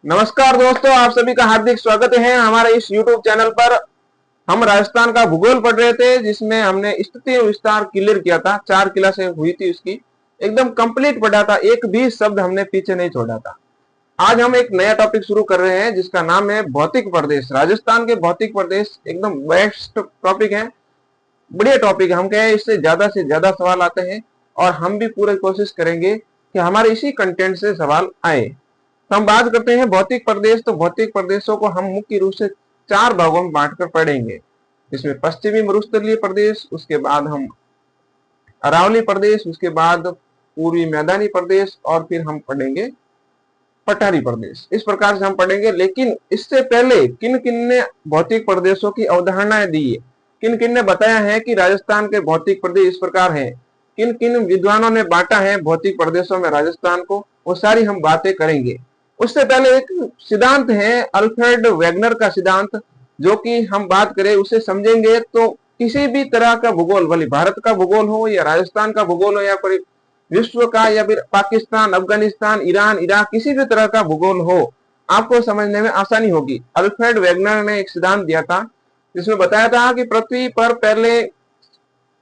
नमस्कार दोस्तों, आप सभी का हार्दिक स्वागत है हमारे इस YouTube चैनल पर। हम राजस्थान का भूगोल पढ़ रहे थे, जिसमें हमने स्थिति विस्तार क्लियर किया था। 4 क्लासें हुई थी, उसकी एकदम कंप्लीट पढ़ा था, एक भी शब्द हमने पीछे नहीं छोड़ा था। आज हम एक नया टॉपिक शुरू कर रहे हैं जिसका नाम है भौतिक प्रदेश। राजस्थान के भौतिक प्रदेश एकदम बेस्ट टॉपिक है, बढ़िया टॉपिक है। हम कहें इससे ज्यादा सवाल आते हैं और हम भी पूरी कोशिश करेंगे कि हमारे इसी कंटेंट से सवाल आए। तो हम बात करते हैं भौतिक प्रदेश। तो भौतिक प्रदेशों को हम मुख्य रूप से 4 भागों में बांटकर पढ़ेंगे। इसमें पश्चिमी मरुस्थलीय प्रदेश, उसके बाद हम अरावली प्रदेश, उसके बाद पूर्वी मैदानी प्रदेश और फिर हम पढ़ेंगे पठारी प्रदेश। इस प्रकार से हम पढ़ेंगे। लेकिन इससे पहले किन किन ने भौतिक प्रदेशों की अवधारणाएं दी है, किन किन ने बताया है कि राजस्थान के भौतिक प्रदेश इस प्रकार हैं, किन किन विद्वानों ने बांटा है भौतिक प्रदेशों में राजस्थान को, वो सारी हम बातें करेंगे। उससे पहले एक सिद्धांत है अल्फ्रेड वेगनर का सिद्धांत, जो कि हम बात करें उसे समझेंगे तो किसी भी तरह का भूगोल, भले भारत का भूगोल हो या राजस्थान का भूगोल हो या फिर विश्व का या फिर पाकिस्तान, अफगानिस्तान, ईरान, इराक, किसी भी तरह का भूगोल हो, आपको समझने में आसानी होगी। अल्फ्रेड वेगनर ने एक सिद्धांत दिया था जिसमें बताया था कि पृथ्वी पर पहले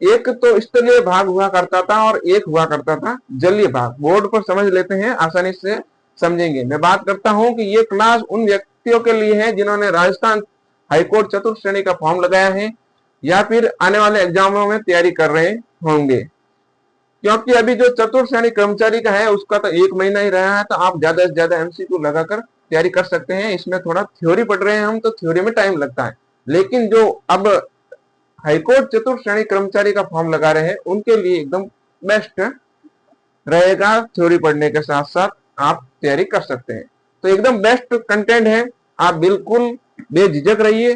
एक तो स्थलीय भाग हुआ करता था और एक हुआ करता था जलीय भाग। बोर्ड पर समझ लेते हैं, आसानी से समझेंगे। मैं बात करता हूं कि ये क्लास उन व्यक्तियों के लिए है जिन्होंने राजस्थान हाईकोर्ट चतुर्थ श्रेणी का फॉर्म लगाया है या फिर आने वाले एग्जामों में तैयारी कर रहे होंगे। क्योंकि अभी जो चतुर्थ श्रेणी कर्मचारी का है उसका तो 1 महीना ही रहा है, तो आप ज्यादा से ज्यादा एमसीक्यू लगाकर तैयारी कर सकते हैं। इसमें थोड़ा थ्योरी पढ़ रहे हैं हम, तो थ्योरी में टाइम लगता है। लेकिन जो अब हाईकोर्ट चतुर्थ श्रेणी कर्मचारी का फॉर्म लगा रहे हैं उनके लिए एकदम बेस्ट रहेगा। थ्योरी पढ़ने के साथ साथ आप तैयारी कर सकते हैं, तो एकदम बेस्ट कंटेंट है, आप बिल्कुल बेझिझक रहिए।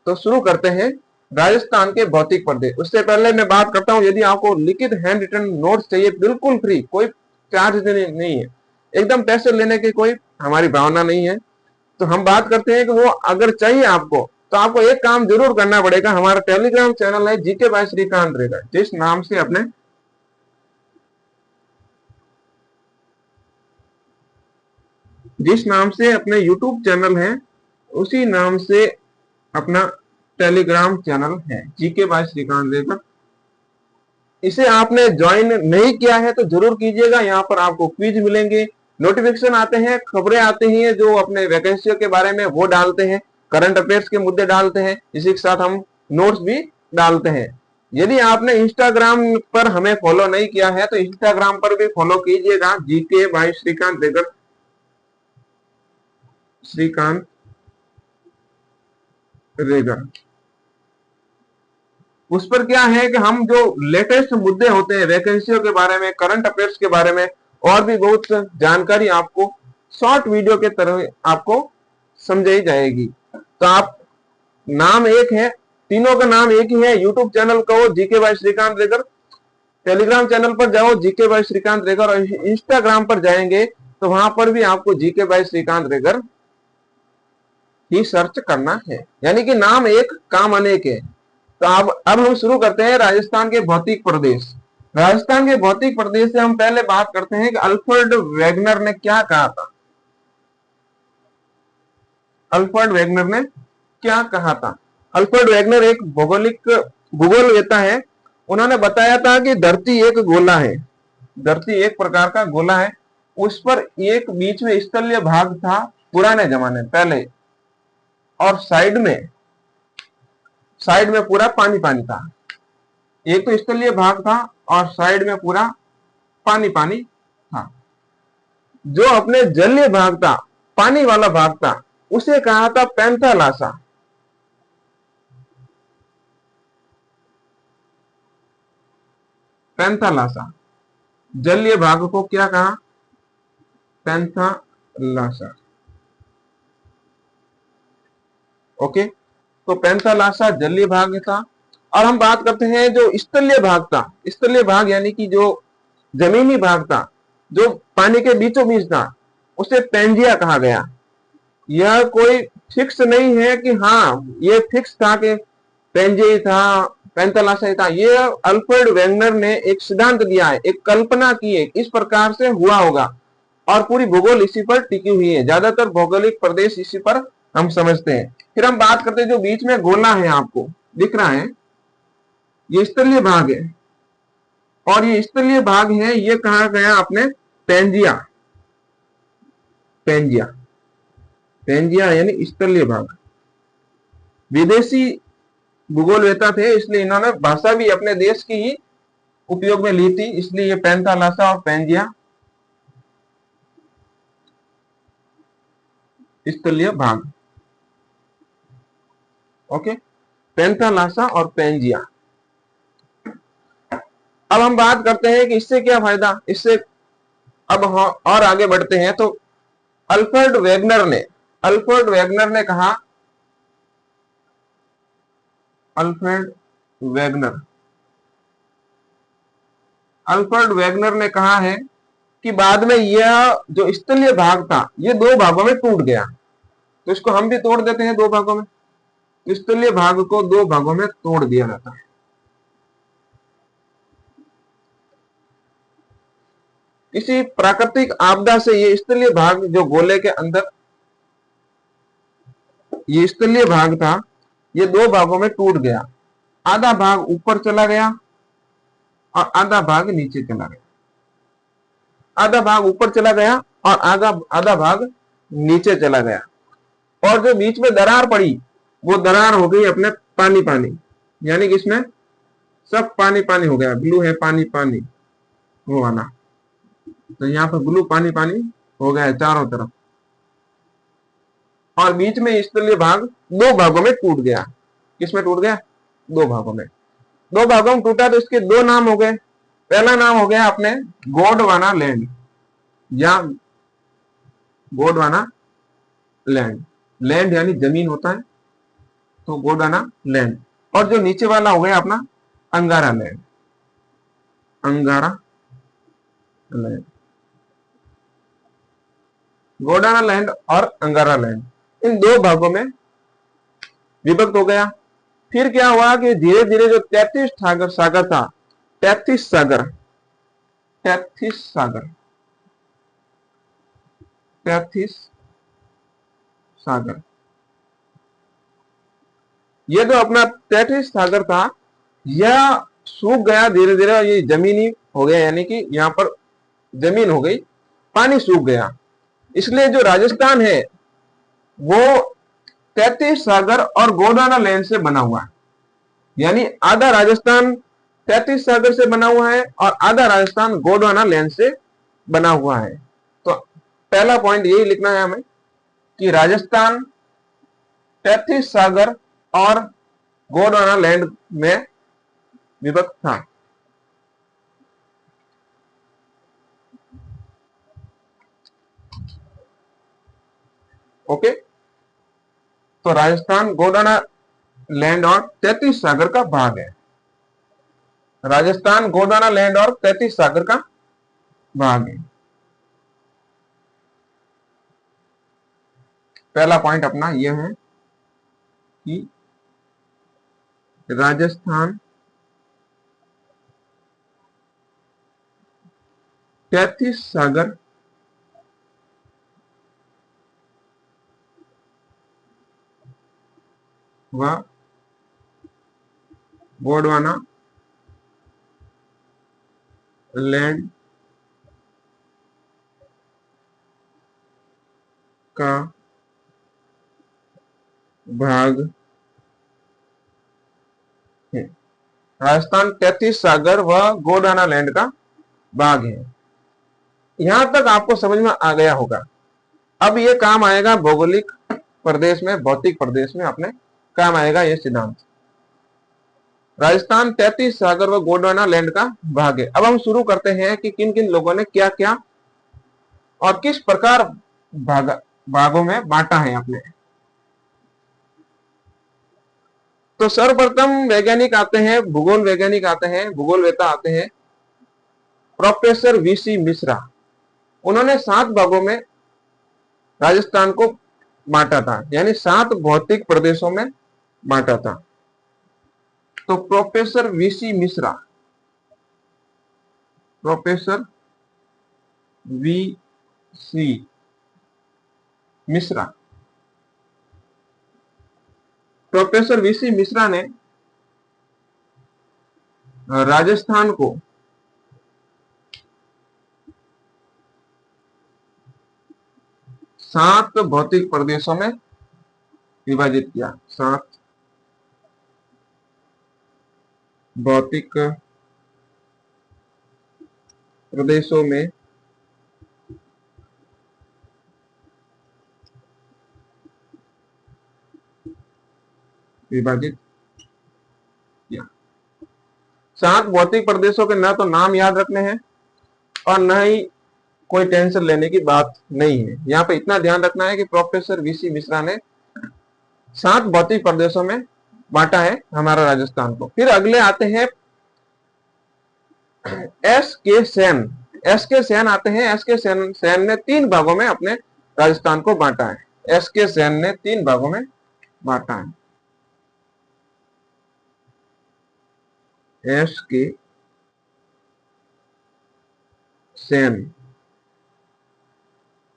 तो शुरू करते हैं राजस्थान के भौतिक प्रदेश। उससे पहले मैं बात करता हूं, यदि आपको लिखित हैंड रिटन नोट्स चाहिए, बिल्कुल फ्री, कोई चार्ज नहीं है, एकदम पैसे लेने की कोई हमारी भावना नहीं है। तो हम बात करते हैं कि वो अगर चाहिए आपको, तो आपको एक काम जरूर करना पड़ेगा। हमारा टेलीग्राम चैनल है जीके बाय श्रीकांत रेगर, जिस नाम से अपने यूट्यूब चैनल है उसी नाम से अपना टेलीग्राम चैनल है जीके बाय श्रीकांत रेगर। इसे आपने ज्वाइन नहीं किया है तो जरूर कीजिएगा। यहाँ पर आपको क्विज मिलेंगे, नोटिफिकेशन आते हैं, खबरें आती हैं जो अपने वैकेंसियों के बारे में वो डालते हैं, करंट अफेयर्स के मुद्दे डालते हैं, इसी के साथ हम नोट्स भी डालते हैं। यदि आपने इंस्टाग्राम पर हमें फॉलो नहीं किया है तो इंस्टाग्राम पर भी फॉलो कीजिएगा, जीके बाय श्रीकांत रेगर, श्रीकांत रेगर। उस पर क्या है कि हम जो लेटेस्ट मुद्दे होते हैं वैकेंसियों के बारे में, करंट अफेयर्स के बारे में और भी बहुत जानकारी आपको शॉर्ट वीडियो के तरह आपको समझाई जाएगी। तो आप, नाम एक है, तीनों का नाम एक ही है। यूट्यूब चैनल का हो GK by Shrikant Regar, Telegram channel पर जाओ जीके बाय श्रीकांत रेगर, और इंस्टाग्राम पर जाएंगे तो वहां पर भी आपको जीके बाय श्रीकांत रेगर ही सर्च करना है। यानी कि नाम एक काम अनेक है। तो अब हम शुरू करते हैं राजस्थान के भौतिक प्रदेश। राजस्थान के भौतिक प्रदेश से हम पहले बात करते हैं कि अल्फ्रेड वेगनर ने क्या कहा था। अल्फ्रेड वेगनर ने क्या कहा था? अल्फ्रेड वेगनर एक भूगोलवेत्ता है। उन्होंने बताया था कि धरती एक गोला है, धरती एक प्रकार का गोला है, उस पर एक बीच में स्थलीय भाग था पुराने जमाने पहले, और साइड में पूरा पानी पानी था। एक तो स्थलीय भाग था और साइड में पूरा पानी पानी था। जो अपने जलीय भाग था, पानी वाला भाग था, उसे कहा था पैंथालासा। पैंथालासा जलीय भाग को क्या कहा? पैंथालासा। ओके, तो पैंथालासा जलीय भाग था। और हम बात करते हैं जो स्थलीय भाग था, स्थलीय भाग यानी कि जो जमीनी भाग था, जो पानी के बीचों बीच था, उसे पेंजिया कहा गया। यह कोई फिक्स नहीं है कि हाँ ये फिक्स था कि पेंजिया था, पैंथालासा ही था। ये अल्फ्रेड वेगनर ने एक सिद्धांत दिया है, एक कल्पना की है, इस प्रकार से हुआ होगा। और पूरी भूगोल इसी पर टिकी हुई है, ज्यादातर भौगोलिक प्रदेश इसी पर हम समझते हैं। फिर हम बात करते हैं, जो बीच में गोला है आपको दिख रहा है, ये स्थलीय भाग है, और ये स्थलीय भाग है, ये कहा गया अपने पेंजिया। पेंजिया, पेंजिया यानी स्थलीय भाग। विदेशी भूगोलवेता थे, इसलिए इन्होंने भाषा भी अपने देश की ही उपयोग में ली थी, इसलिए ये पैंथालासा और पेंजिया स्थलीय भाग। ओके, पैंथालासा और पेंजिया। अब हम बात करते हैं कि इससे क्या फायदा, इससे अब हम और आगे बढ़ते हैं। तो अल्फ्रेड वेगनर ने कहा, अल्फ्रेड वेगनर ने कहा है कि बाद में यह जो स्थलीय भाग था, ये दो भागों में टूट गया। तो इसको हम भी तोड़ देते हैं दो भागों में। स्थलीय भाग को दो भागों में तोड़ दिया जाता है। किसी प्राकृतिक आपदा से ये स्थलीय भाग जो गोले के अंदर ये स्थलीय भाग था, ये दो भागों में टूट गया। आधा भाग ऊपर चला गया और आधा भाग नीचे चला गया। आधा भाग ऊपर चला गया और आधा भाग नीचे चला गया। और जो बीच में दरार पड़ी, वो दरार हो गई अपने पानी पानी, यानी कि इसमें सब पानी पानी हो गया। ब्लू है पानी पानी वो वाला, तो यहाँ पर ब्लू पानी पानी हो गया है चारों तरफ। और बीच में स्थलीय भाग दो भागों में टूट गया। किसमें टूट गया? दो भागों में। दो भागों में टूटा तो इसके दो नाम हो गए। पहला नाम हो गया अपने गोंडवाना लैंड, या गोंडवाना लैंड। लैंड यानी जमीन होता है, तो गोंडवाना लैंड। और जो नीचे वाला हो गया अपना अंगारा लैंड, अंगारा लैंड। गोंडवाना लैंड और अंगारा लैंड इन दो भागों में विभक्त हो गया। फिर क्या हुआ कि धीरे धीरे जो 33 सागर था, 33 सागर, 33 सागर, 33 सागर, ये जो अपना 33 सागर था, यह सूख गया धीरे धीरे। ये जमीनी हो गया, यानी कि यहां पर जमीन हो गई, पानी सूख गया। इसलिए जो राजस्थान है वो 33 सागर और गोंडवाना लैंड से बना हुआ है। यानी आधा राजस्थान 33 सागर से बना हुआ है और आधा राजस्थान गोंडवाना लैंड से बना हुआ है। तो पहला पॉइंट यही लिखना है हमें कि राजस्थान 33 सागर और गोंडवाना लैंड में विभक्त था। ओके, तो राजस्थान गोंडवाना लैंड और 33 सागर का भाग है। राजस्थान गोंडवाना लैंड और 33 सागर का भाग है। पहला पॉइंट अपना यह है कि राजस्थान 33 सागर व गोंडवाना लैंड का भाग है। राजस्थान 33 सागर व गोंडवाना लैंड का भाग है। यहां तक आपको समझ में आ गया होगा। अब ये काम आएगा भौगोलिक प्रदेश में, भौतिक प्रदेश में अपने काम आएगा ये सिद्धांत। राजस्थान 33 सागर व गोंडवाना लैंड का भाग है। अब हम शुरू करते हैं कि किन किन लोगों ने क्या क्या और किस प्रकार भागों में बांटा है अपने। तो सर्वप्रथम वैज्ञानिक आते हैं, भूगोल वैज्ञानिक आते हैं, भूगोलवेता आते हैं, प्रोफेसर वीसी मिश्रा। उन्होंने 7 भागों में राजस्थान को बांटा था, यानी 7 भौतिक प्रदेशों में बांटा था। तो professor VC Mishra, professor V C Mishra. Professor VC Mishra ने राजस्थान को 7 भौतिक प्रदेशों में विभाजित किया। 7 भौतिक प्रदेशों में विभाजित किया। 7 भौतिक प्रदेशों के ना तो नाम याद रखने हैं और न ही कोई टेंशन लेने की बात नहीं है। यहाँ पे इतना ध्यान रखना है कि प्रोफेसर वीसी मिश्रा ने 7 भौतिक प्रदेशों में बांटा है हमारा राजस्थान को। फिर अगले आते हैं एस के सेन। एस के सेन आते हैं। एस के सेन ने 3 भागों में अपने राजस्थान को बांटा है। एस के सेन ने 3 भागों में बांटा है। एस के सेन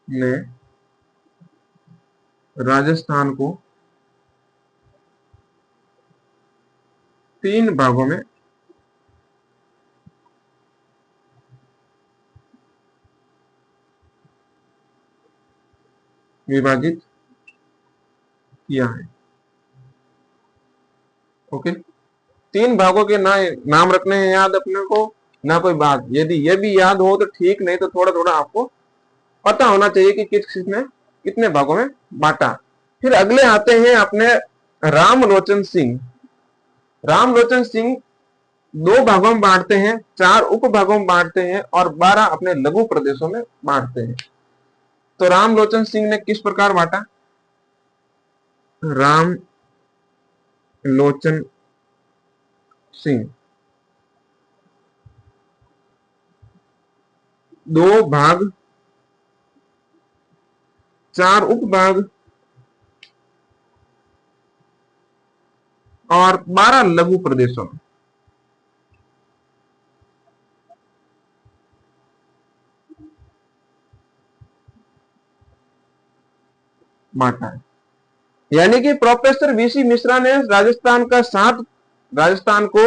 ने राजस्थान को 3 भागों में विभाजित किया है। ओके, 3 भागों के नाम रखने हैं याद अपने को, ना कोई बात। यदि ये भी याद हो तो ठीक, नहीं तो थोड़ा थोड़ा आपको पता होना चाहिए कि किसने कितने भागों में बांटा। फिर अगले आते हैं अपने रामलोचन सिंह। रामलोचन सिंह 2 भागों में बांटते हैं, 4 उप भागों में बांटते हैं और 12 अपने लघु प्रदेशों में बांटते हैं। तो रामलोचन सिंह ने किस प्रकार बांटा? रामलोचन सिंह 2 भाग, 4 उप भाग और 12 लघु प्रदेशों में बांटा है। यानी कि प्रोफेसर वीसी मिश्रा ने राजस्थान को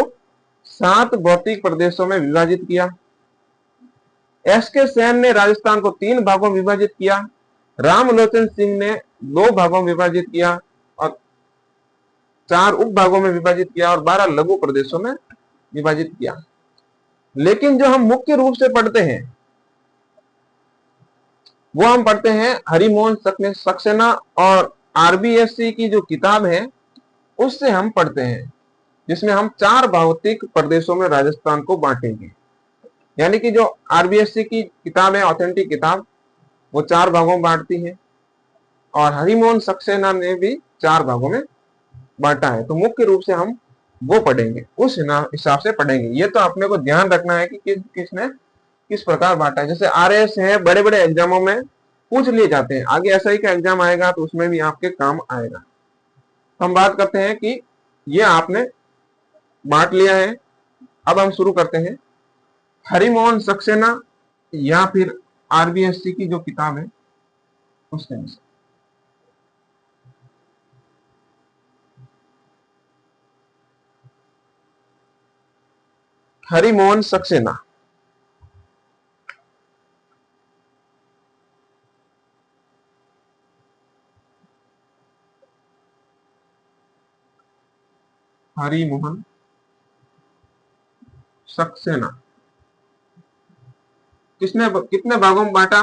7 भौतिक प्रदेशों में विभाजित किया। एस के सेन ने राजस्थान को 3 भागों में विभाजित किया। रामलोचन सिंह ने 2 भागों में विभाजित किया और 4 उप भागों में विभाजित किया और 12 लघु प्रदेशों में विभाजित किया। लेकिन जो हम मुख्य रूप से पढ़ते हैं वो हम पढ़ते हैं हरिमोहन सक्सेना और आरबीएससी की जो किताब है उससे हम पढ़ते हैं, जिसमें हम 4 भौतिक प्रदेशों में राजस्थान को बांटेंगे। यानी कि जो आरबीएससी की किताब है, ऑथेंटिक किताब, वो 4 भागों में बांटती है और हरिमोहन सक्सेना ने भी 4 भागों में बांटा है। तो मुख्य रूप से हम वो पढ़ेंगे, उस हिसाब से पढ़ेंगे। ये तो अपने को ध्यान रखना है कि किसने किस प्रकार बांटा है। जैसे आरएस है, बड़े बड़े एग्जामों में पूछ लिए जाते हैं, आगे एसआई का एग्जाम आएगा तो उसमें भी आपके काम आएगा। हम बात करते हैं कि ये आपने बांट लिया है। अब हम शुरू करते हैं हरिमोहन सक्सेना या फिर आरबीएससी की जो किताब है उसके अनुसार। हरिमोहन सक्सेना हरिमोहन सक्सेना कितने भागों में बांटा?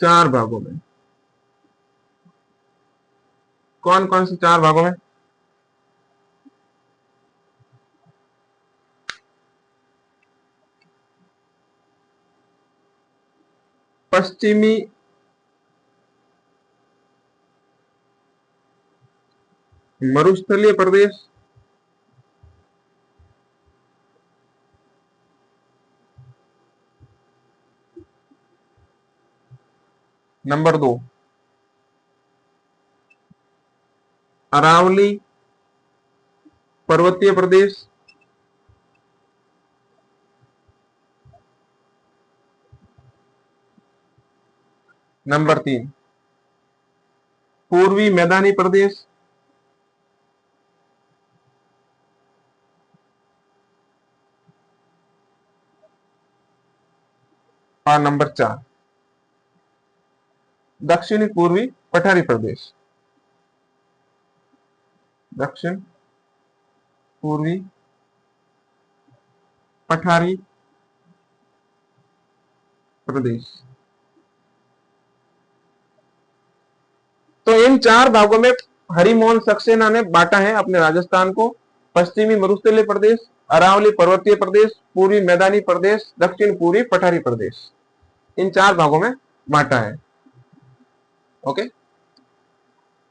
4 भागों में। कौन कौन से 4 भागों में? पश्चिमी मरुस्थलीय प्रदेश, नंबर 2 अरावली पर्वतीय प्रदेश, नंबर 3 पूर्वी मैदानी प्रदेश। और नंबर 4 दक्षिणी पूर्वी पठारी प्रदेश। दक्षिण पूर्वी पठारी प्रदेश। तो इन 4 भागों में हरिमोहन सक्सेना ने बांटा है अपने राजस्थान को। पश्चिमी मरुस्थलीय प्रदेश, अरावली पर्वतीय प्रदेश, पूर्वी मैदानी प्रदेश, दक्षिण पूर्वी पठारी प्रदेश, इन 4 भागों में बांटा है। ओके,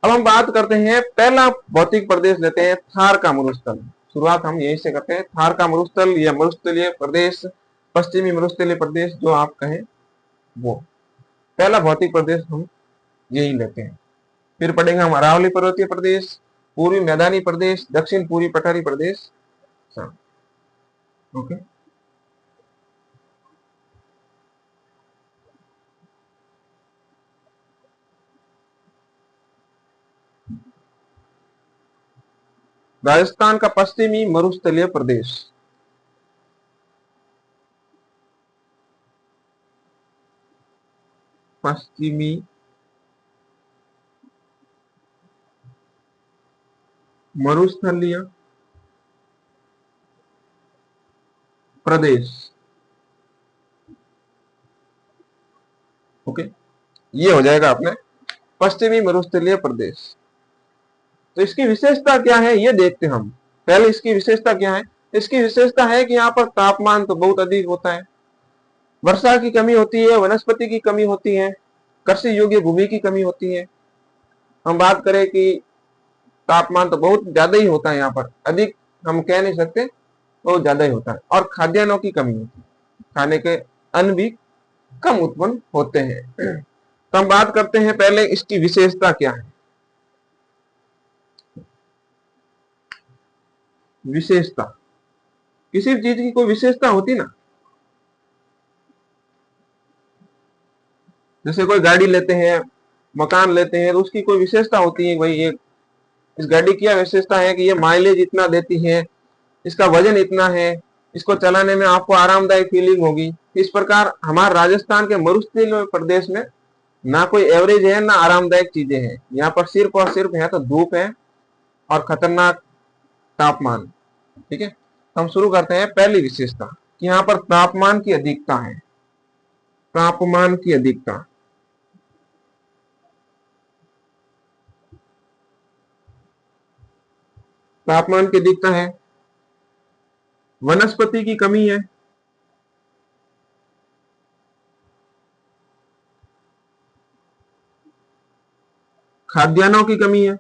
अब हम बात करते हैं पहला भौतिक प्रदेश लेते हैं थार का मरुस्थल। शुरुआत हम यहीं से करते हैं। थार का मरुस्थल या मरुस्थलीय प्रदेश, पश्चिमी मरुस्थलीय प्रदेश जो आप कहें वो पहला भौतिक प्रदेश हम यही लेते हैं। फिर पढ़ेंगे हम अरावली पर्वतीय प्रदेश, पूर्वी मैदानी प्रदेश, दक्षिण पूर्वी पठारी प्रदेश। ओके, राजस्थान का पश्चिमी मरुस्थलीय प्रदेश। पश्चिमी मरुस्थलीय प्रदेश। ओके, ये हो जाएगा अपने पश्चिमी मरुस्थलीय प्रदेश। तो इसकी विशेषता क्या है ये देखते हैं हम। पहले इसकी विशेषता क्या है? इसकी विशेषता है कि यहाँ पर तापमान तो बहुत अधिक होता है, वर्षा की कमी होती है, वनस्पति की कमी होती है, कृषि योग्य भूमि की कमी होती है। हम बात करें कि तापमान तो बहुत ज्यादा ही होता है यहाँ पर, अधिक हम कह नहीं सकते, बहुत ज्यादा ही होता है। और खाद्यान्नों की कमी होती है, खाने के अन्न भी कम उत्पन्न होते हैं। तो हम बात करते हैं पहले इसकी विशेषता क्या है। विशेषता, किसी भी चीज की कोई विशेषता होती ना, जैसे कोई गाड़ी लेते हैं, मकान लेते हैं, तो उसकी कोई विशेषता होती है। भाई ये इस गाड़ी की विशेषता है कि ये माइलेज इतना देती है, इसका वजन इतना है, इसको चलाने में आपको आरामदायक फीलिंग होगी। इस प्रकार हमारे राजस्थान के मरुस्थलीय प्रदेश में ना कोई एवरेज है ना आरामदायक चीजें हैं। यहाँ पर सिर्फ और सिर्फ है तो धूप है और खतरनाक तापमान। ठीक है, तो हम शुरू करते हैं पहली विशेषता कि यहाँ पर तापमान की अधिकता है। तापमान की अधिकता, तापमान की अधिकता है, वनस्पति की कमी है, खाद्यान्नों की कमी है,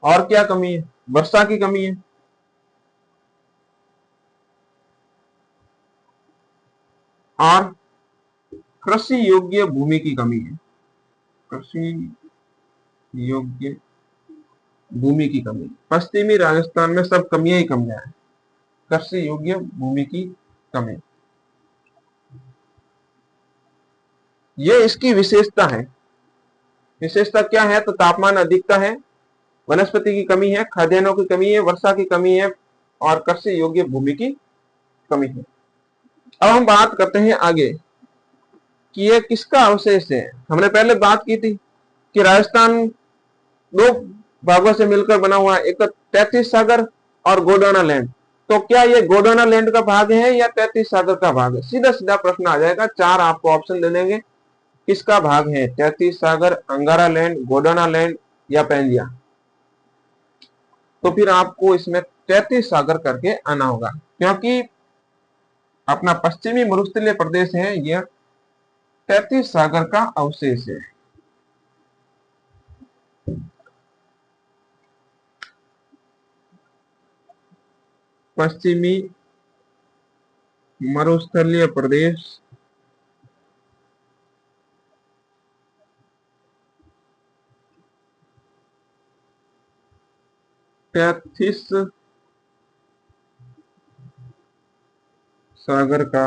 और क्या कमी है? वर्षा की कमी है, और कृषि योग्य भूमि की कमी है। कृषि योग्य भूमि की कमी, पश्चिमी राजस्थान में सब कमियां ही कमियां हैं। कृषि योग्य भूमि की कमी, ये इसकी विशेषता है। विशेषता क्या है? तो तापमान अधिकता है, वनस्पति की कमी है, खाद्यान्नों की कमी है, वर्षा की कमी है, और कृषि योग्य भूमि की कमी है। अब हम बात करते हैं आगे कि ये किसका अवशेष है। हमने पहले बात की थी कि राजस्थान 2 भागों से मिलकर बना हुआ है, एक तो 33 सागर और गोंडवाना लैंड। तो क्या ये गोंडवाना लैंड का भाग है या 33 सागर का भाग है? सीधा सीधा प्रश्न आ जाएगा। 4 आपको ऑप्शन दे देंगे, किसका भाग है? 33 सागर, अंगारा लैंड, गोंडवाना लैंड या पैंजिया। तो फिर आपको इसमें 33 सागर करके आना होगा, क्योंकि अपना पश्चिमी मरुस्थलीय प्रदेश है, यह 33 सागर का अवशेष है। पश्चिमी मरुस्थलीय प्रदेश तैतीस सागर का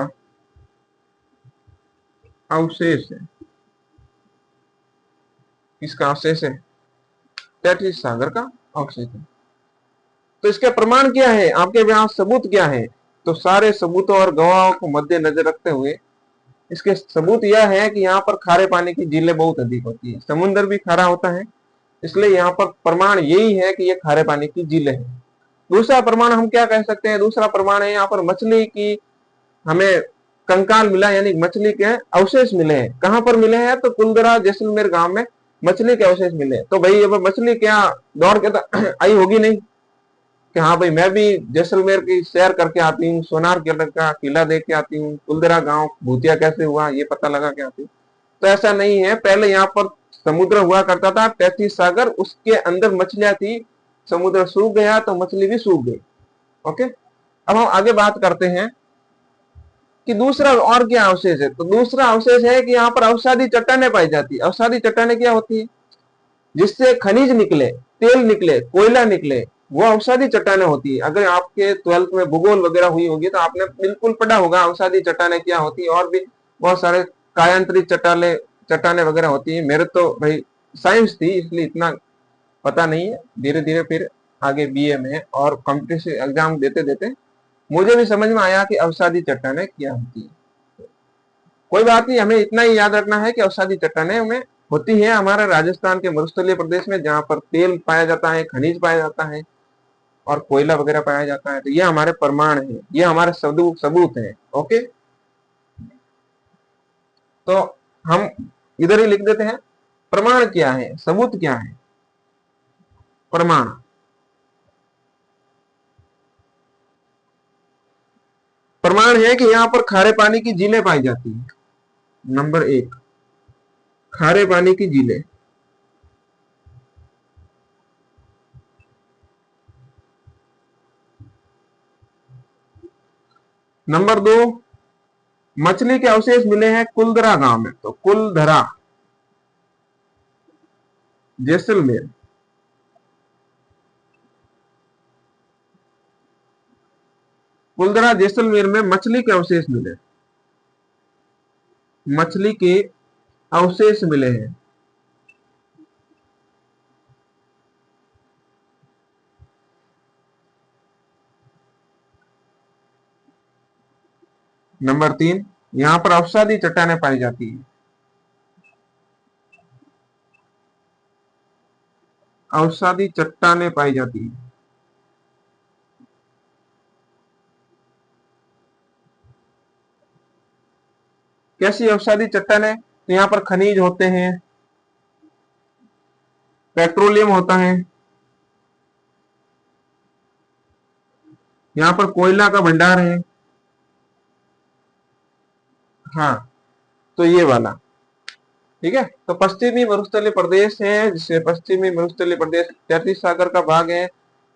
अवशेष है। किसका अवशेष है? तैतीस सागर का अवशेष है। तो इसके प्रमाण क्या है, आपके पास सबूत क्या है? तो सारे सबूतों और गवाहों को मद्देनजर रखते हुए इसके सबूत यह है कि यहाँ पर खारे पानी की झीलें बहुत अधिक होती है, समुद्र भी खारा होता है, इसलिए यहाँ पर प्रमाण यही है कि ये खारे पानी की झीलें हैं। दूसरा प्रमाण हम क्या कह सकते हैं? दूसरा प्रमाण है यहाँ पर मछली की हमें कंकाल मिला, यानी मछली के अवशेष मिले हैं। कहां पर मिले हैं? तो कुलदरा जैसलमेर गांव में मछली के अवशेष मिले। तो भाई अब मछली क्या दौड़ के तो आई होगी नहीं कि हाँ भाई मैं भी जैसलमेर की सैर करके आती हूँ, सोनार का किला देख के आती हूँ, कुलदरा गांव भूतिया कैसे हुआ ये पता लगा के आती हूँ। तो ऐसा नहीं है। पहले यहाँ पर समुद्र हुआ करता था, 33 सागर, उसके अंदर मछलियां थी, समुद्र सूख गया तो मछली भी सूख गई। ओके, अब हम आगे बात करते हैं कि दूसरा और क्या अवशेष है। तो दूसरा अवशेष है कि यहाँ पर अवसादी चट्टानें पाई जाती है। अवसादी चट्टानें क्या होती है? जिससे खनिज निकले, तेल निकले, कोयला निकले, वो अवसादी चट्टानें होती है। अगर आपके 12th में भूगोल वगैरह हुई होगी तो आपने बिल्कुल पढ़ा होगा अवसादी चट्टानें क्या होती है। और भी बहुत सारे कायांतरित चट्टानें वगैरह होती है। मेरे तो भाई साइंस थी इसलिए इतना पता नहीं है, धीरे धीरे फिर आगे बीए में और कॉम्पिटिशन एग्जाम देते देते मुझे भी समझ में आया कि अवसादी चट्टानें क्या होती है। कोई बात नहीं, हमें इतना ही याद रखना है कि अवसादी चट्टानें हमें होती है हमारे राजस्थान के मरुस्थलीय प्रदेश में, जहां पर तेल पाया जाता है, खनिज पाया जाता है और कोयला वगैरह पाया जाता है। तो ये हमारे प्रमाण है, ये हमारे सबूत है। ओके, तो हम इधर ही लिख देते हैं प्रमाण क्या है, सबूत क्या है। प्रमाण प्रमाण है कि यहाँ पर खारे पानी की झीलें पाई जाती है। नंबर 1, खारे पानी की झीलें। नंबर 2, मछली के अवशेष मिले हैं कुलधरा गांव में। तो कुलधरा जैसलमेर, कुलधरा जैसलमेर में मछली के अवशेष मिले, मछली के अवशेष मिले हैं। नंबर 3, यहां पर अवसादी चट्टानें पाई जाती है। अवसादी चट्टानें पाई जाती है। कैसी अवसादी चट्टानें? तो यहाँ पर खनिज होते हैं, पेट्रोलियम होता है, यहाँ पर कोयला का भंडार है। हाँ, तो ये वाला ठीक है। तो पश्चिमी मरुस्थलीय प्रदेश है, जिसे पश्चिमी मरुस्थलीय प्रदेश 33 सागर का भाग है।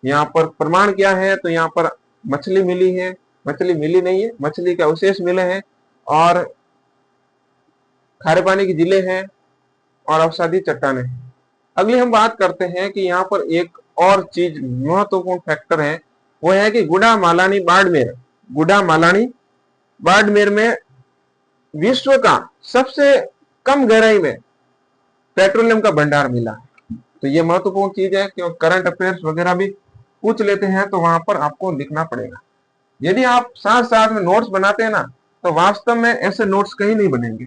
यहाँ पर प्रमाण क्या है? तो यहाँ पर मछली मिली है, मछली मिली नहीं है, मछली के अवशेष मिले हैं और खारे पानी की झीलें हैं और अवसादी चट्टानें हैं। अगली हम बात करते हैं कि यहाँ पर एक और चीज महत्वपूर्ण फैक्टर है, वो है कि गुडा मालानी बाड़मेर, गुडा मालानी बाड़मेर में विश्व का सबसे कम गहराई में पेट्रोलियम का भंडार मिला। तो ये महत्वपूर्ण चीज है, क्योंकि करंट अफेयर्स वगैरह भी पूछ लेते हैं तो वहां पर आपको लिखना पड़ेगा। यदि आप साथ साथ में नोट्स बनाते हैं ना, तो वास्तव में ऐसे नोट्स कहीं नहीं बनेंगे,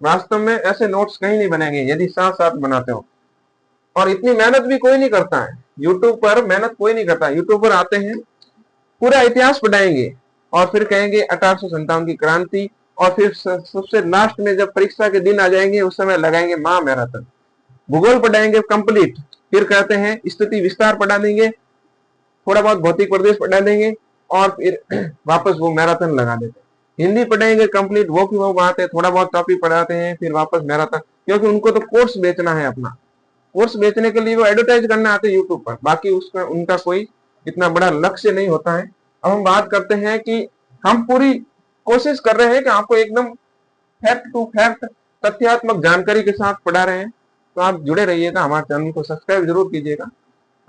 वास्तव में ऐसे नोट्स कहीं नहीं बनेंगे यदि साथ साथ बनाते हो। और इतनी मेहनत भी कोई नहीं करता है, यूट्यूब पर मेहनत कोई नहीं करता। यूट्यूब पर आते हैं, पूरा इतिहास पढ़ाएंगे और फिर कहेंगे 1857 की क्रांति, और फिर सबसे लास्ट में जब परीक्षा के दिन आ जाएंगे उस समय लगाएंगे महा मैराथन। भूगोल पढ़ाएंगे कंप्लीट, फिर कहते हैं स्थिति विस्तार पढ़ा देंगे, थोड़ा बहुत भौतिक प्रदेश पढ़ा देंगे और फिर वापस वो मैराथन लगा देते हैं। हिंदी पढ़ाएंगे कंप्लीट, वो की वो बात है, थोड़ा बहुत टॉपिक पढ़ाते हैं फिर वापस मैराथन, क्योंकि उनको तो कोर्स बेचना है, अपना कोर्स बेचने के लिए वो एडवर्टाइज करने आते हैं यूट्यूब पर, बाकी उसका उनका कोई इतना बड़ा लक्ष्य नहीं होता है। अब हम बात करते हैं कि हम पूरी कोशिश कर रहे हैं कि आपको एकदम फैक्ट टू फैक्ट तथ्यात्मक जानकारी के साथ पढ़ा रहे हैं। तो आप जुड़े रहिएगा, हमारे चैनल को सब्सक्राइब जरूर कीजिएगा।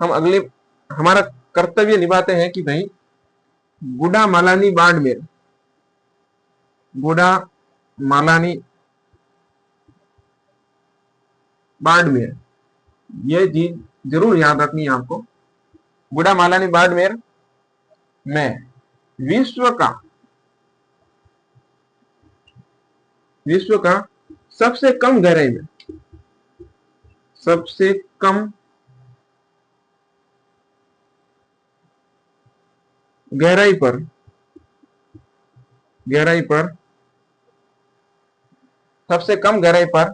हम अगले हमारा कर्तव्य निभाते हैं कि भाई गुडा मालानी बाड़मेर, गुडा मालानी बाड़मेर, ये चीज जरूर याद रखनी है आपको। गुडा मालानी बाड़मेर में विश्व का विश्व का सबसे कम गहराई में, सबसे कम गहराई पर, गहराई पर, सबसे कम गहराई पर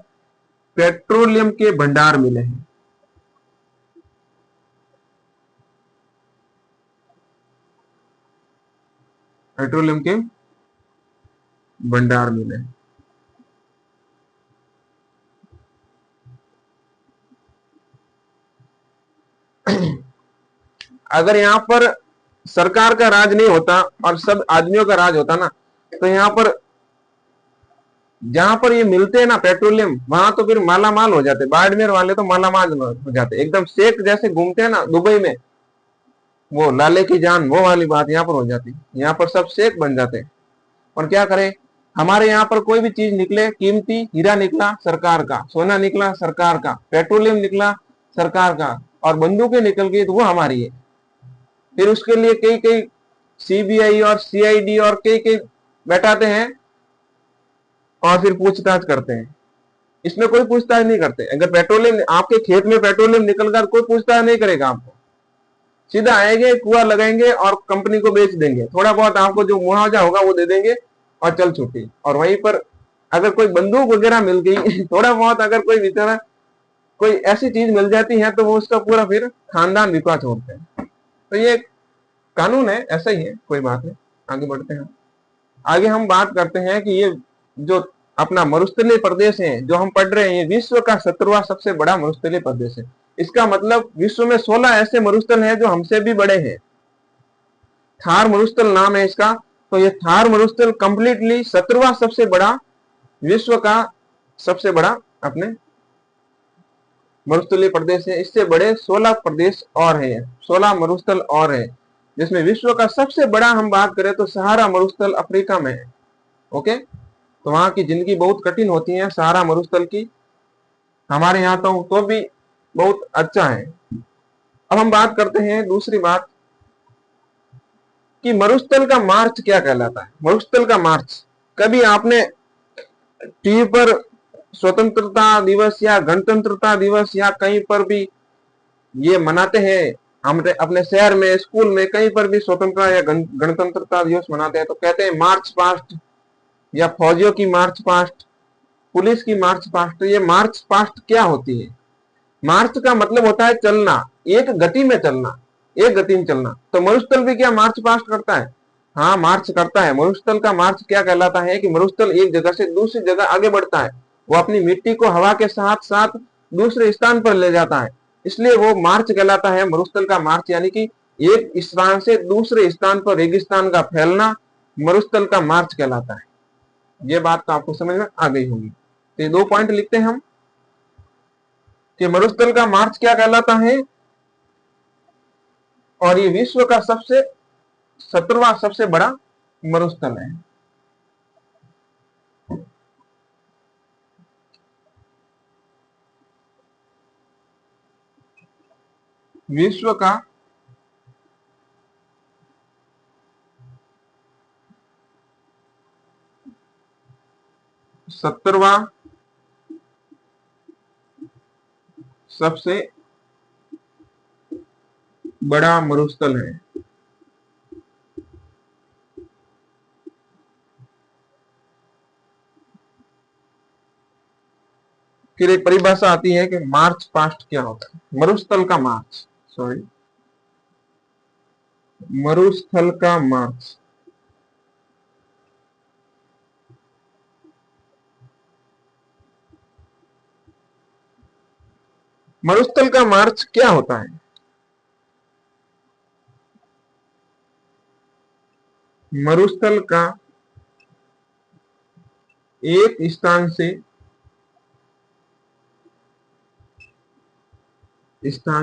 पेट्रोलियम के भंडार मिले हैं। पेट्रोलियम के भंडार मिले हैं। अगर यहाँ पर सरकार का राज नहीं होता और सब आदमियों का राज होता ना, तो यहाँ पर जहां पर ये मिलते हैं ना पेट्रोलियम, वहां तो फिर माला माल हो जाते। बाड़मेर वाले तो माला माल हो जाते, एकदम शेख जैसे घूमते हैं ना दुबई में, वो लाले की जान, वो वाली बात यहाँ पर हो जाती। यहाँ पर सब शेख बन जाते हैं। और क्या करें, हमारे यहाँ पर कोई भी चीज निकले कीमती, हीरा निकला सरकार का, सोना निकला सरकार का, पेट्रोलियम निकला सरकार का, और बंदूकें निकल गई तो वो हमारी है। फिर उसके लिए कई कई सीबीआई और सीआईडी और कई कई बैठाते हैं और फिर पूछताछ करते हैं। इसमें कोई पूछताछ नहीं करते। अगर पेट्रोलियम आपके खेत में पेट्रोलियम निकल कर, कोई पूछताछ नहीं करेगा आपको, सीधा आएंगे, कुआं लगाएंगे और कंपनी को बेच देंगे। थोड़ा बहुत आपको जो मुआवजा होगा वो दे देंगे और चल छुट्टी। और वहीं पर अगर कोई बंदूक वगैरह मिल गई थोड़ा बहुत अगर कोई बेचारा कोई ऐसी चीज मिल जाती है तो वो उसका पूरा फिर खानदान बिका छोड़ते हैं। तो ये कानून है, ऐसा ही है, कोई बात नहीं। आगे बढ़ते हैं। आगे हम बात करते हैं कि ये जो अपना मरुस्थलीय प्रदेश है जो हम पढ़ रहे हैं, ये विश्व का 17वां सबसे बड़ा मरुस्थलीय प्रदेश है। इसका मतलब विश्व में 16 ऐसे मरुस्थल हैं जो हमसे भी बड़े हैं। थार मरुस्थल नाम है इसका। तो ये थार मरुस्थल कंप्लीटली 17वां सबसे बड़ा, विश्व का सबसे बड़ा अपने मरुस्थलीय प्रदेश है। इससे बड़े 16 प्रदेश और हैं, 16 मरुस्थल और हैं, जिसमें विश्व का सबसे बड़ा हम बात करें तो सहारा मरुस्थल अफ्रीका में है। ओके, तो वहां की जिंदगी बहुत कठिन होती है सहारा मरुस्थल की। हमारे यहाँ तो भी बहुत अच्छा है। अब हम बात करते हैं दूसरी बात कि मरुस्थल का मार्च क्या कहलाता है। मरुस्थल का मार्च, कभी आपने टीवी पर स्वतंत्रता दिवस या गणतंत्रता दिवस या कहीं पर भी ये मनाते हैं, हम अपने शहर में, स्कूल में, कहीं पर भी स्वतंत्रता या गणतंत्रता दिवस मनाते हैं तो कहते हैं मार्च पास्ट, या फौजियों की मार्च पास्ट, पुलिस की मार्च पास्ट। तो ये मार्च पास्ट क्या होती है? मार्च का मतलब होता है चलना, एक गति में चलना, एक गति में चलना। तो मरुस्थल भी क्या मार्च पास्ट करता है? हाँ, मार्च करता है। मरुस्थल का मार्च क्या कहलाता है कि मरुस्थल एक जगह से दूसरी जगह आगे बढ़ता है। वो अपनी मिट्टी को हवा के साथ साथ दूसरे स्थान पर ले जाता है, इसलिए वो मार्च कहलाता है। मरुस्थल का मार्च यानी कि एक स्थान से दूसरे स्थान पर रेगिस्तान का फैलना मरुस्थल का मार्च कहलाता है। ये बात तो आपको समझ में आ गई होगी। तो ये 2 पॉइंट लिखते हैं हम कि मरुस्थल का मार्च क्या कहलाता है, और ये विश्व का 17वां सबसे बड़ा मरुस्थल है। विश्व का 17वां सबसे बड़ा मरुस्थल है। फिर एक परिभाषा आती है कि मार्च पास्ट क्या होता है। मरुस्थल का मार्च, सॉरी, मरुस्थल का मार्च, मरुस्थल का मार्च क्या होता है? मरुस्थल का एक स्थान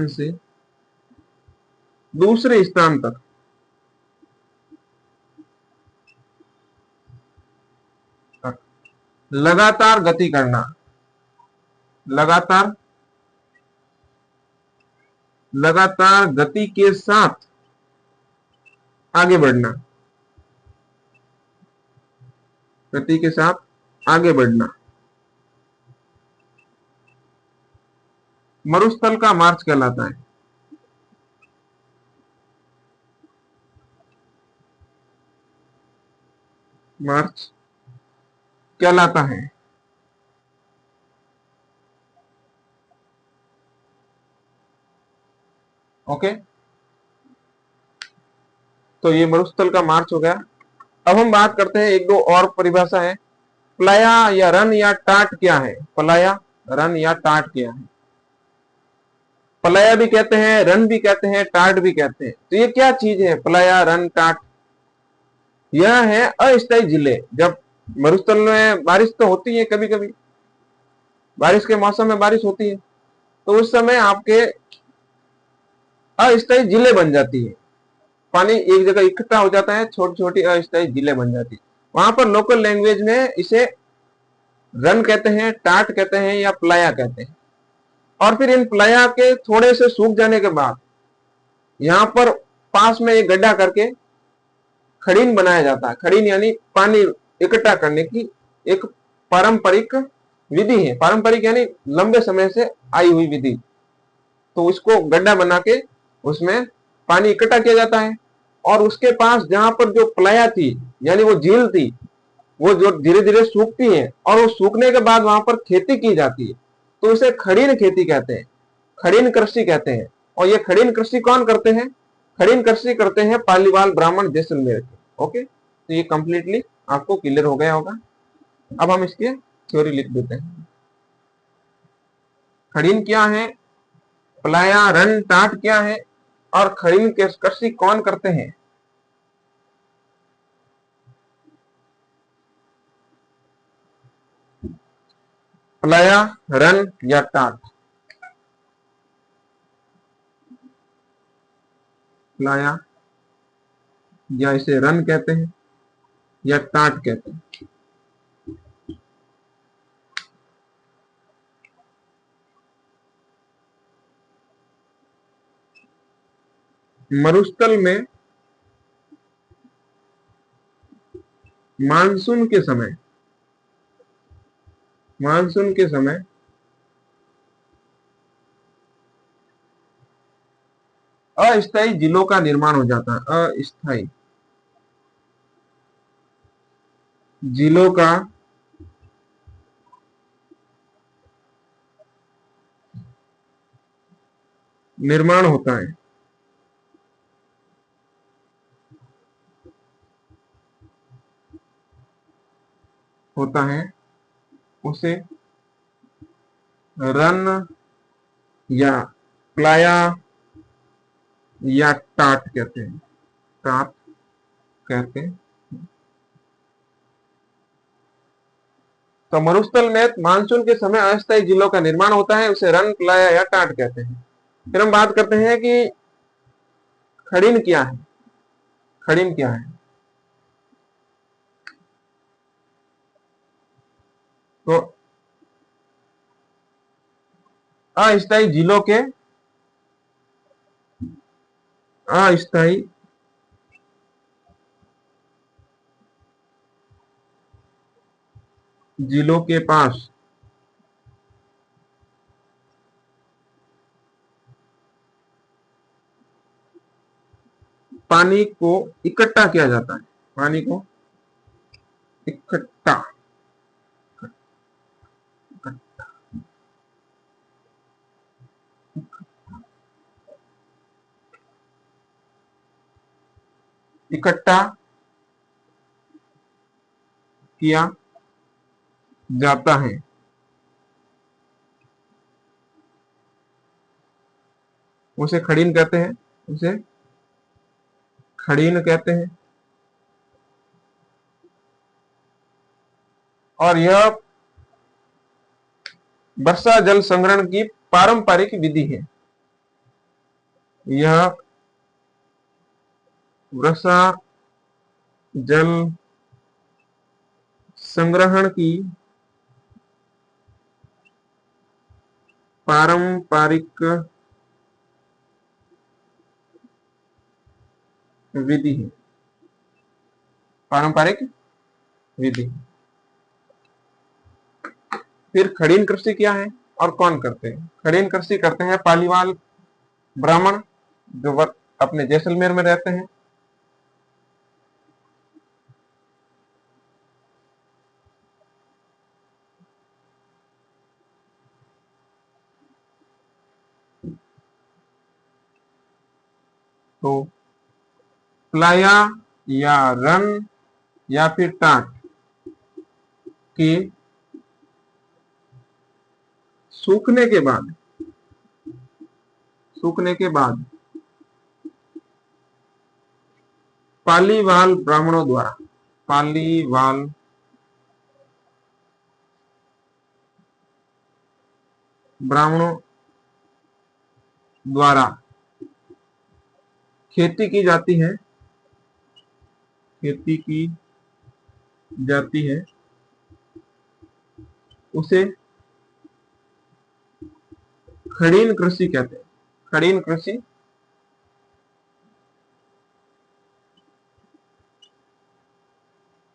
से दूसरे स्थान तक लगातार गति करना, लगातार लगातार गति के साथ आगे बढ़ना, गति के साथ आगे बढ़ना। मरुस्थल का मार्च कहलाता है। मार्च कहलाता है। ओके, तो ये मरुस्थल का मार्च हो गया। अब हम बात करते हैं, एक दो और परिभाषा है। प्लाया या रन या टाट क्या है? प्लाया, रन या टाट क्या है? प्लाया भी कहते हैं, रन भी कहते हैं, टाट भी कहते हैं। तो ये क्या चीज है प्लाया, रन, टाट? यह है अस्थायी जिले। जब मरुस्थल में बारिश तो होती है, कभी कभी बारिश के मौसम में बारिश होती है, तो उस समय आपके अस्थायी जिले बन जाती है। पानी एक जगह इकट्ठा हो जाता है, छोटी छोटी अस्थायी जिले बन जाती है। वहां पर लोकल लैंग्वेज में इसे रन कहते हैं, टाट कहते हैं या प्लाया कहते हैं। और फिर इन प्लाया के थोड़े से सूख जाने के बाद यहाँ पर पास में एक गड्ढा करके खड़ीन बनाया जाता है। खड़ीन यानी पानी इकट्ठा करने की एक पारंपरिक विधि है। पारंपरिक यानी लंबे समय से आई हुई विधि। तो उसको गड्ढा बना के उसमें पानी इकट्ठा किया जाता है, और उसके पास जहां पर जो प्लाया थी यानी वो झील थी, वो जो धीरे धीरे सूखती है, और वो सूखने के बाद वहां पर खेती की जाती है, तो उसे खड़ीन खेती कहते हैं, खड़ीन कृषि कहते हैं। और ये खड़ीन कृषि कौन करते हैं? खड़ीन कृषि करते हैं पालीवाल ब्राह्मण जैसलमेर के। ओके, तो ये कंप्लीटली आपको क्लियर हो गया होगा। अब हम इसके थ्योरी लिख देते हैं। खड़ीन क्या है, प्लाया, रन, टाट क्या है, और खड़ीन कृषि कौन करते हैं? प्लाया, रन या टाट? प्लाया, या इसे रन कहते हैं या टाट कहते हैं। मरुस्थल में मानसून के समय, मानसून के समय अस्थायी जिलों का निर्माण हो जाता है। अस्थायी जिलों का निर्माण होता है। होता है, उसे रन या प्लाया या टाट कहते हैं। टाट कहते हैं। तो मरुस्थल में मानसून के समय अस्थायी जिलों का निर्माण होता है, उसे रन, प्लाया या टाट कहते हैं। फिर हम बात करते हैं कि खड़ीन क्या है। खड़ीन क्या है? तो अस्थायी जिलों के, अस्थायी जिलों के पास पानी को इकट्ठा किया जाता है। पानी को इकट्ठा, इकट्ठा किया जाता है। उसे खड़ीन कहते हैं, उसे खड़ीन कहते हैं। और यह वर्षा जल संग्रहण की पारंपरिक विधि है। यह वर्षा जल संग्रहण की पारंपरिक विधि है। पारंपरिक विधि। फिर खड़ीन कृषि क्या है और कौन करते हैं? खड़ीन कृषि करते हैं पालीवाल ब्राह्मण, जो अपने जैसलमेर में रहते हैं। तो प्लाया या रन या फिर टाट के सूखने के बाद पालीवाल ब्राह्मणों द्वारा खेती की जाती है, उसे खड़ीन कृषि कहते हैं। खड़ीन कृषि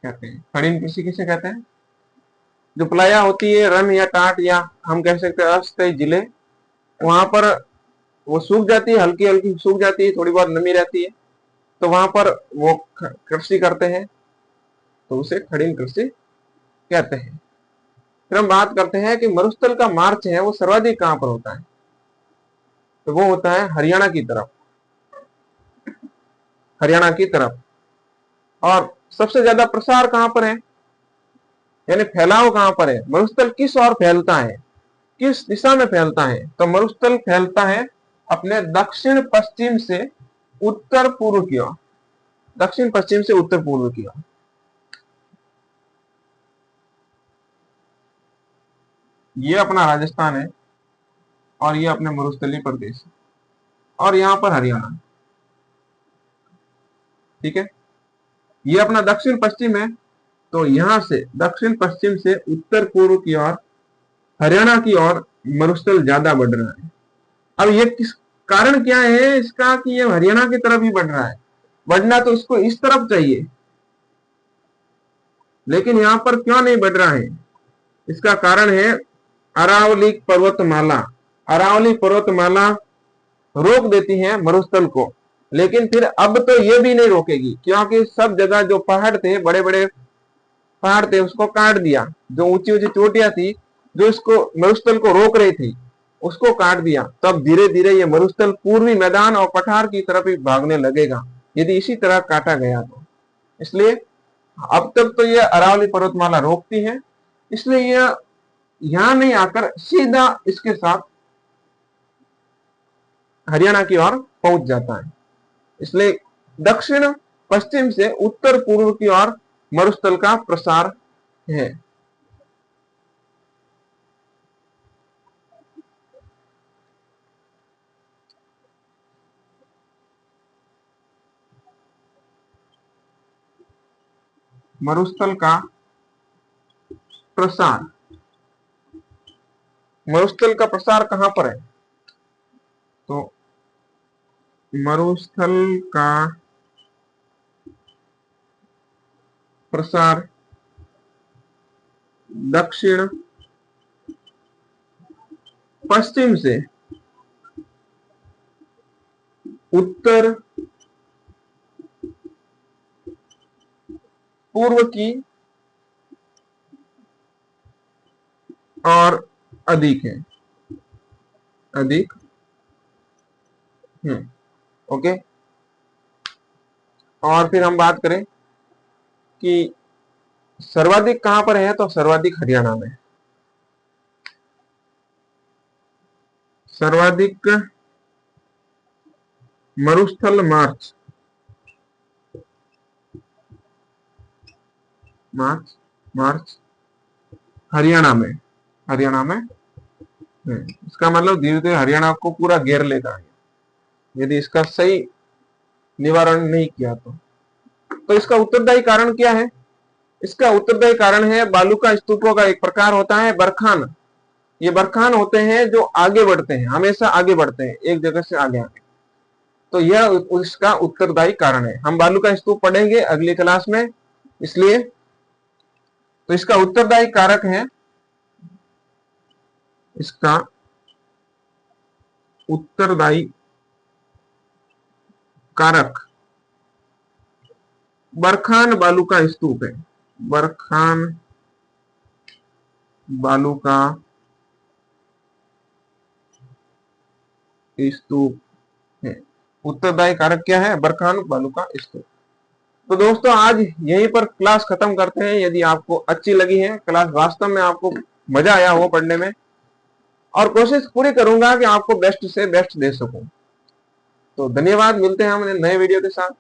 कहते हैं। खड़ीन कृषि किसे कहते हैं? जो प्लाया होती है, रन या टाट, या हम कह सकते हैं अस्थायी जिले, वहां पर वो सूख जाती है, हल्की हल्की सूख जाती है, थोड़ी बहुत नमी रहती है, तो वहां पर वो कृषि करते हैं, तो उसे खड़ीन कृषि कहते हैं। फिर हम बात करते हैं कि मरुस्थल का मार्च है वो सर्वाधिक कहां पर होता है? तो वो होता है हरियाणा की तरफ। और सबसे ज्यादा प्रसार कहां पर है, यानी फैलाव कहां पर है? मरुस्थल किस ओर फैलता है, किस दिशा में फैलता है? तो मरुस्थल फैलता है अपने दक्षिण पश्चिम से उत्तर पूर्व की ओर। दक्षिण पश्चिम से उत्तर पूर्व की ओर। ये अपना राजस्थान है और ये अपने मरुस्थलीय प्रदेश है, और यहां पर हरियाणा। ठीक है, ये अपना दक्षिण पश्चिम है, तो यहां से दक्षिण पश्चिम से उत्तर पूर्व की ओर हरियाणा की ओर मरुस्थल ज्यादा बढ़ रहा है। अब ये किस कारण क्या है इसका कि ये हरियाणा की तरफ ही बढ़ रहा है? बढ़ना तो उसको इस तरफ चाहिए, लेकिन यहां पर क्यों नहीं बढ़ रहा है? इसका कारण है अरावली पर्वतमाला। अरावली पर्वतमाला रोक देती है मरुस्थल को, लेकिन फिर अब तो ये भी नहीं रोकेगी, क्योंकि सब जगह जो पहाड़ थे, बड़े बड़े पहाड़ थे, उसको काट दिया। जो ऊंची ऊंची चोटियां थी, जो इसको मरुस्थल को रोक रही थी, उसको काट दिया। तब धीरे धीरे ये मरुस्थल पूर्वी मैदान और पठार की तरफ ही भागने लगेगा, यदि इसी तरह काटा गया तो। इसलिए अब तक तो ये अरावली पर्वतमाला रोकती है, इसलिए यह यहां नहीं आकर सीधा इसके साथ हरियाणा की ओर पहुंच जाता है। इसलिए दक्षिण पश्चिम से उत्तर पूर्व की ओर मरुस्थल का प्रसार है। मरुस्थल का प्रसार, मरुस्थल का प्रसार कहां पर है? तो मरुस्थल का प्रसार दक्षिण पश्चिम से उत्तर पूर्व की और अधिक है। अधिक ओके। और फिर हम बात करें कि सर्वाधिक कहां पर है, तो सर्वाधिक हरियाणा में। सर्वाधिक मरुस्थल मार्च मार्च मार्च हरियाणा में। हरियाणा में इसका मतलब धीरे धीरे हरियाणा को पूरा घेर लेगा, यदि इसका सही निवारण नहीं किया तो इसका उत्तरदायी कारण क्या है? इसका उत्तरदायी कारण है बालू का स्तूपों का एक प्रकार होता है बरखान। ये बरखान होते हैं जो आगे बढ़ते हैं, हमेशा आगे बढ़ते हैं एक जगह से आगे आगे। तो यह उसका उत्तरदायी कारण है। हम बालू का स्तूप पढ़ेंगे अगली क्लास में, इसलिए तो इसका उत्तरदायी कारक है, इसका उत्तरदायी कारक बरखान बालू का स्तूप है। बरखान बालू का स्तूप है। उत्तरदायी कारक क्या है? बरखान बालू का स्तूप। तो दोस्तों आज यहीं पर क्लास खत्म करते हैं। यदि आपको अच्छी लगी है क्लास, वास्तव में आपको मजा आया हो पढ़ने में, और कोशिश पूरी करूंगा कि आपको बेस्ट से बेस्ट दे सकूं। तो धन्यवाद, मिलते हैं हम नए वीडियो के साथ।